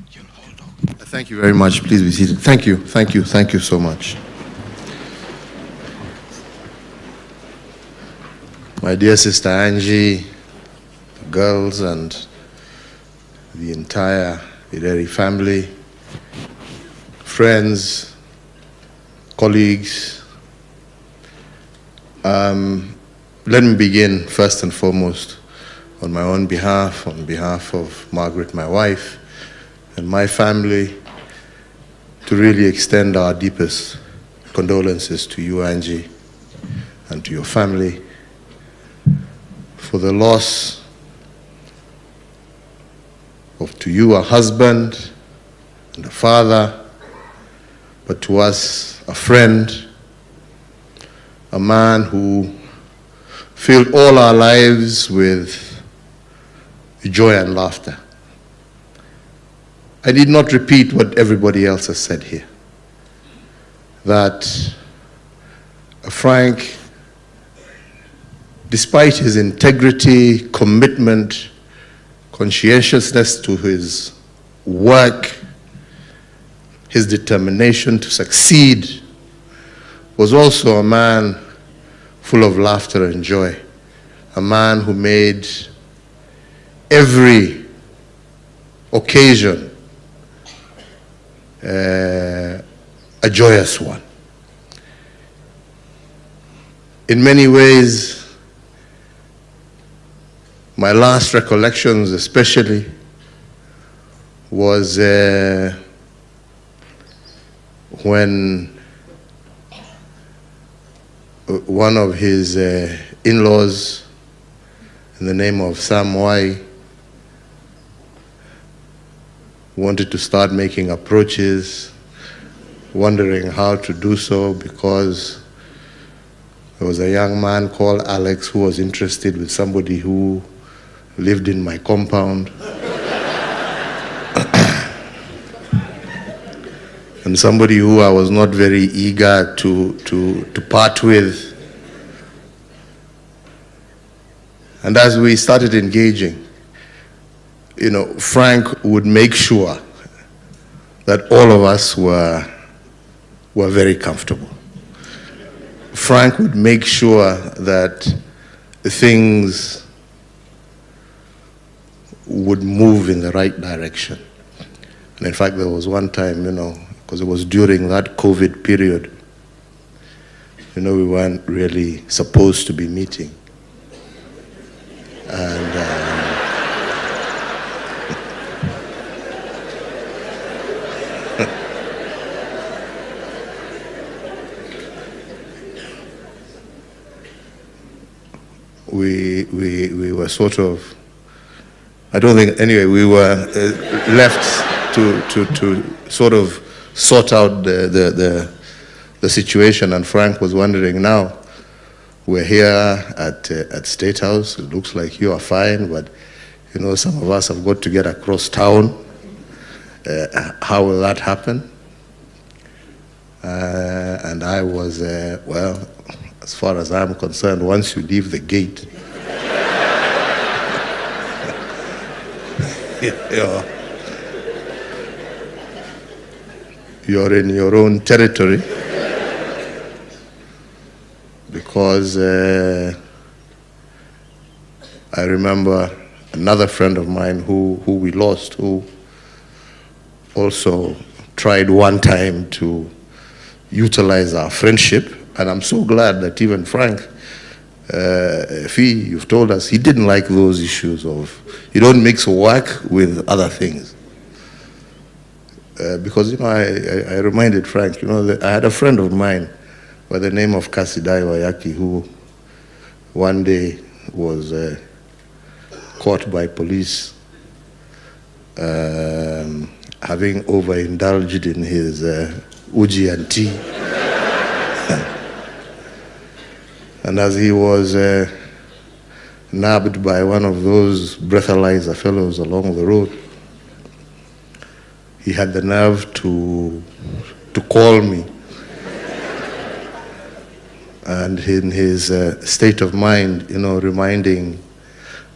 Thank you very much. Please be seated. Thank you so much. My dear sister Angie, the girls, and the entire Ideri family, friends, colleagues, let me begin first and foremost on my own behalf, on behalf of Margaret, my wife, and my family, to really extend our deepest condolences to you, Angie, and to your family for the loss of, to you, a husband and a father, but to us, a friend, a man who filled all our lives with joy and laughter. I did not repeat what everybody else has said here, that Frank, despite his integrity, commitment, conscientiousness to his work, his determination to succeed, was also a man full of laughter and joy, a man who made every occasion a joyous one. In many ways, my last recollections especially was when one of his in-laws, in the name of Sam Wai, wanted to start making approaches, wondering how to do so, because there was a young man called Alex who was interested with somebody who lived in my compound. And somebody who I was not very eager to part with. And as we started engaging, you know, Frank would make sure that all of us were very comfortable. Frank would make sure that things would move in the right direction. And in fact, there was one time, you know, because it was during that COVID period, you know, we weren't really supposed to be meeting. And we were sort of, I don't think, anyway, we were left to sort of sort out the situation, and Frank was wondering, now we're here at State House, it looks like you are fine, but you know, some of us have got to get across town. How will that happen? And I was, well, as far as I'm concerned, once you leave the gate, you're in your own territory, because I remember another friend of mine who we lost, who also tried one time to utilize our friendship. And I'm so glad that even Frank, you've told us he didn't like those issues of, you don't mix work with other things. Because, you know, I reminded Frank, you know, that I had a friend of mine by the name of Kasidai Wayaki, who one day was caught by police having overindulged in his uji and tea. And as he was nabbed by one of those breathalyzer fellows along the road, he had the nerve to call me. And in his state of mind, you know, reminding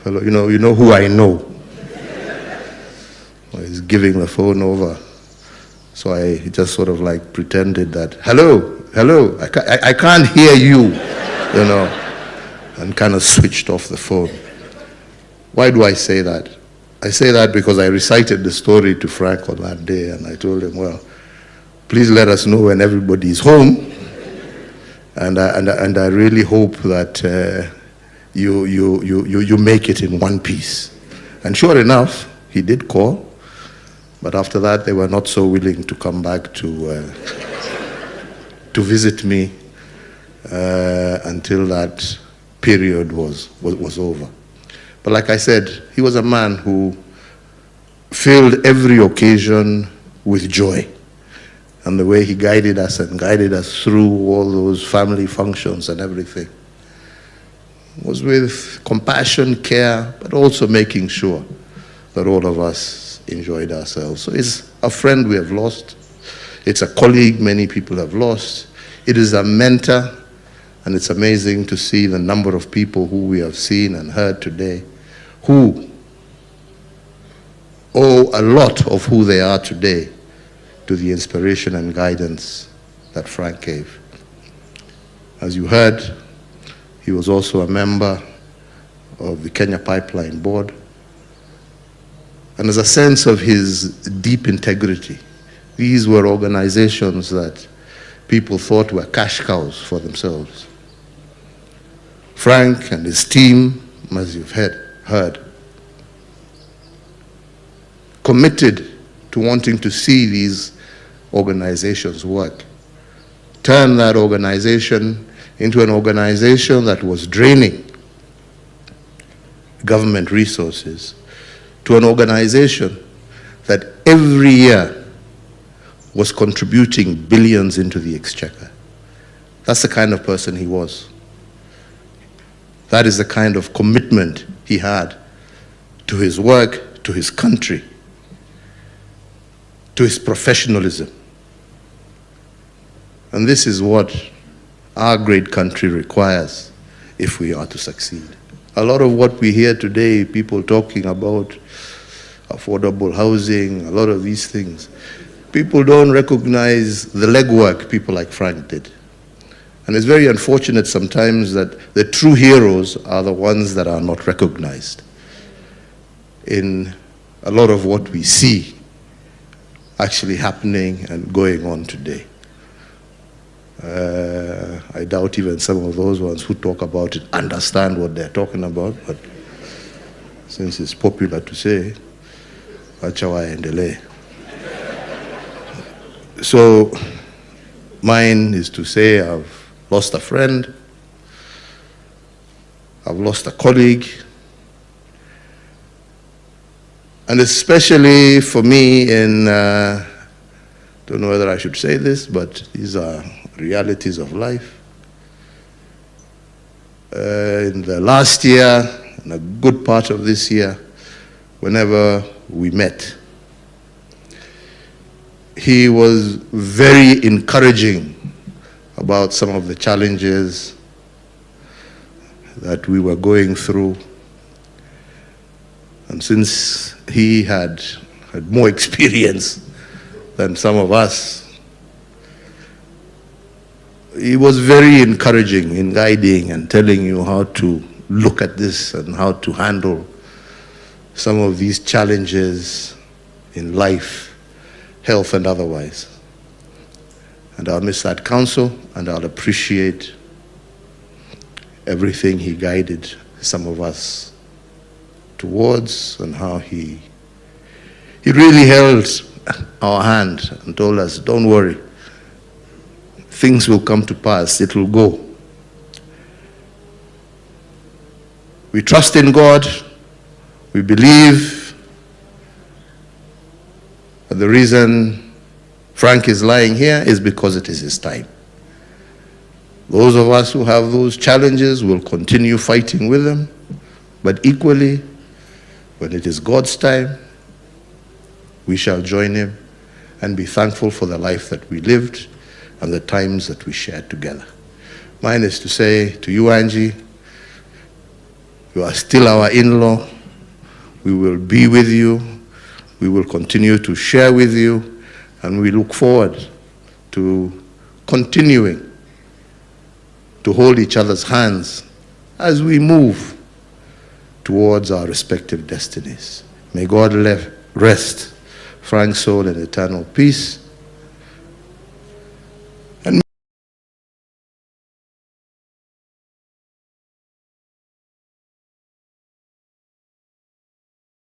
fellow, you know who I know. He's giving the phone over. So I just sort of like pretended that, hello, I can't hear you, you know, and kind of switched off the phone. Why do I say that? I say that because I recited the story to Frank on that day, and I told him, well, please let us know when everybody is home, and I really hope that you make it in one piece. And sure enough, he did call, but after that they were not so willing to come back to visit me until that period was over. But like I said, he was a man who filled every occasion with joy. And the way he guided us through all those family functions and everything was with compassion, care, but also making sure that all of us enjoyed ourselves. So it's a friend we have lost. It's a colleague many people have lost. It is a mentor, and it's amazing to see the number of people who we have seen and heard today who owe a lot of who they are today to the inspiration and guidance that Frank gave. As you heard, he was also a member of the Kenya Pipeline Board. And there's a sense of his deep integrity. These were organizations that people thought were cash cows for themselves. Frank and his team, as you've heard, committed to wanting to see these organizations work. Turn that organization into an organization that was draining government resources to an organization that every year was contributing billions into the exchequer. That's the kind of person he was. That is the kind of commitment he had to his work, to his country, to his professionalism. And this is what our great country requires if we are to succeed. A lot of what we hear today, people talking about affordable housing, a lot of these things, people don't recognize the legwork people like Frank did. And it's very unfortunate sometimes that the true heroes are the ones that are not recognized in a lot of what we see actually happening and going on today. I doubt even some of those ones who talk about it understand what they're talking about, but since it's popular to say, acha waendelee. So mine is to say I've lost a friend, I've lost a colleague, and especially for me in, don't know whether I should say this, but these are realities of life. In the last year, and a good part of this year, whenever we met, he was very encouraging about some of the challenges that we were going through. And since he had more experience than some of us, he was very encouraging in guiding and telling you how to look at this and how to handle some of these challenges in life, health and otherwise. And I'll miss that counsel, and I'll appreciate everything he guided some of us towards, and how he really held our hand and told us, don't worry, things will come to pass, it will go. We trust in God, we believe that the reason Frank is lying here is because it is his time. Those of us who have those challenges will continue fighting with them, but equally, when it is God's time, we shall join him and be thankful for the life that we lived and the times that we shared together. Mine is to say to you, Angie, you are still our in-law. We will be with you. we will continue to share with you, and we look forward to continuing to hold each other's hands as we move towards our respective destinies. May God rest Frank's soul in eternal peace.